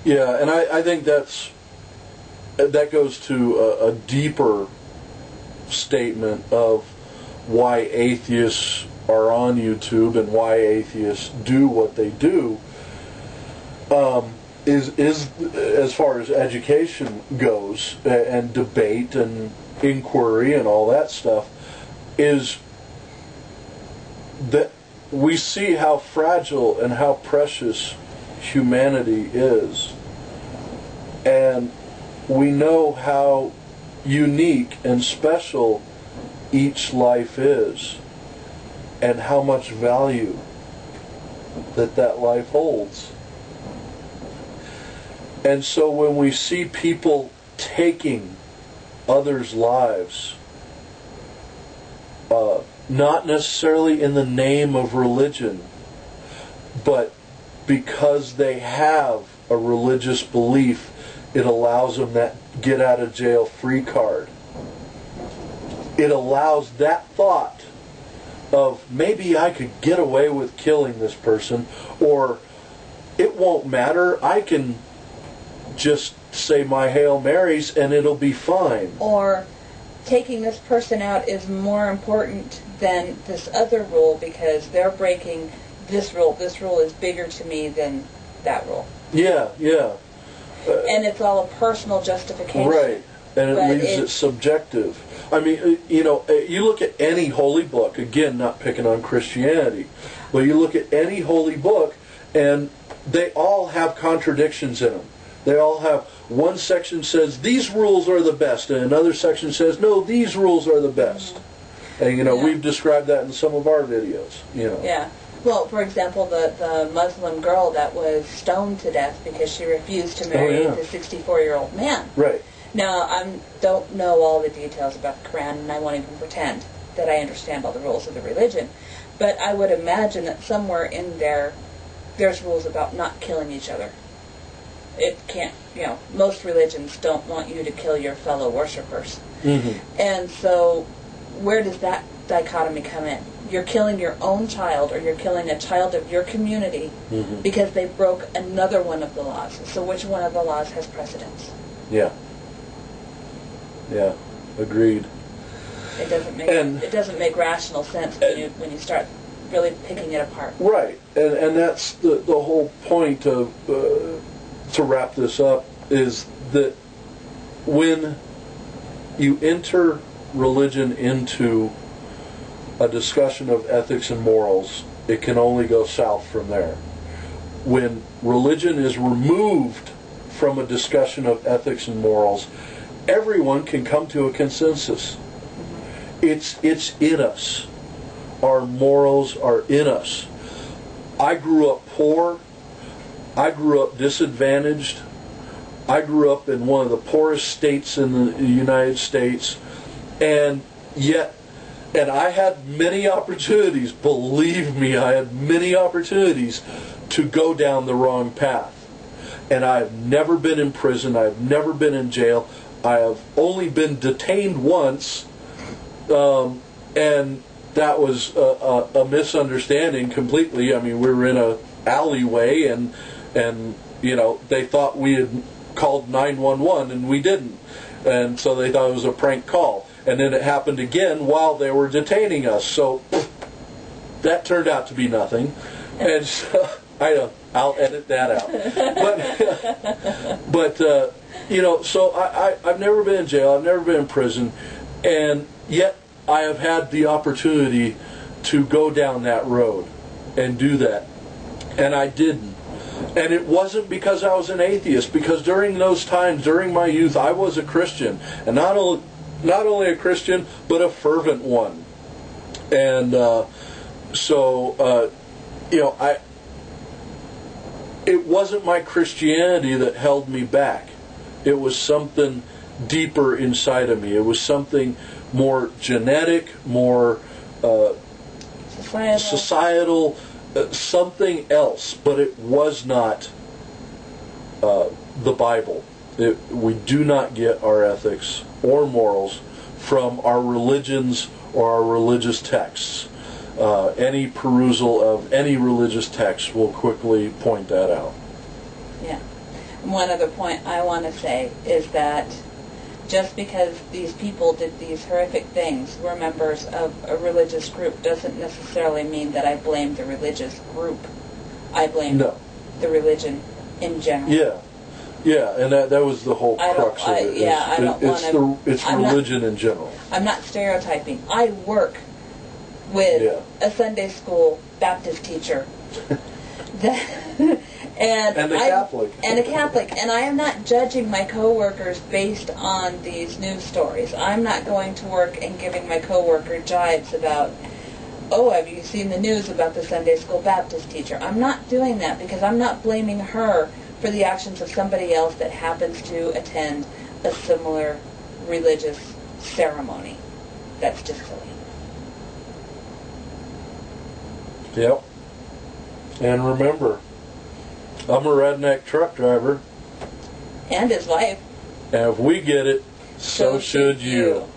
Yeah, and I think that goes to a deeper statement of why atheists are on YouTube and why atheists do what they do. Is as far as education goes, and debate and inquiry and all that stuff, is that we see how fragile and how precious humanity is, and we know how unique and special each life is, and how much value that life holds. And so when we see people taking others' lives, not necessarily in the name of religion, but because they have a religious belief, it allows them that get out of jail free card. It allows that thought of, maybe I could get away with killing this person, or it won't matter, I can just say my Hail Marys and it'll be fine. Or taking this person out is more important than this other rule because they're breaking this rule. This rule is bigger to me than that rule. Yeah. And it's all a personal justification. Right. And it leaves it subjective. I mean, you look at any holy book, again, not picking on Christianity, but you look at any holy book and they all have contradictions in them. They all have, one section says these rules are the best, and another section says no, these rules are the best. And we've described that in some of our videos. Yeah. Well, for example, the Muslim girl that was stoned to death because she refused to marry the 64-year-old man. Right. Now, I don't know all the details about the Quran, and I won't even pretend that I understand all the rules of the religion. But I would imagine that somewhere in there, there's rules about not killing each other. It can't, most religions don't want you to kill your fellow worshipers. Mm-hmm. And so, where does that dichotomy come in? You're killing your own child, or you're killing a child of your community because they broke another one of the laws. So which one of the laws has precedence? Yeah. Yeah, agreed. It doesn't make rational sense when you start really picking it apart. Right, and that's the whole point of to wrap this up, is that when you enter religion into a discussion of ethics and morals, it can only go south from there. When religion is removed from a discussion of ethics and morals, everyone can come to a consensus. It's in us. Our morals are in us. I grew up poor. I grew up disadvantaged. I grew up in one of the poorest states in the United States, and I had many opportunities, believe me, I had many opportunities to go down the wrong path. And I've never been in prison, I've never been in jail, I have only been detained once, and that was a misunderstanding completely. I mean, we were in a alleyway, and they thought we had called 911, and we didn't. And so they thought it was a prank call. And then it happened again while they were detaining us. So that turned out to be nothing. And so, I'll edit that out. But so I've never been in jail, I've never been in prison, and yet I have had the opportunity to go down that road and do that. And I didn't. And it wasn't because I was an atheist, because during those times, during my youth, I was a Christian. And not only a Christian, but a fervent one. And it wasn't my Christianity that held me back. It was something deeper inside of me. It was something more genetic, more societal, something else. But it was not the Bible. We do not get our ethics or morals from our religions or our religious texts. Any perusal of any religious text will quickly point that out. Yeah. One other point I want to say is that just because these people did these horrific things, were members of a religious group, doesn't necessarily mean that I blame the religious group. I blame the religion in general. Yeah. Yeah, and that was the whole crux of it. It's religion in general. I'm not stereotyping. I work with a Sunday school Baptist teacher. And a Catholic. And I am not judging my coworkers based on these news stories. I'm not going to work and giving my coworker jibes about, oh, have you seen the news about the Sunday school Baptist teacher? I'm not doing that because I'm not blaming her for the actions of somebody else that happens to attend a similar religious ceremony. That's just silly. Yep. And remember, I'm a redneck truck driver. And his wife. And if we get it, so should you.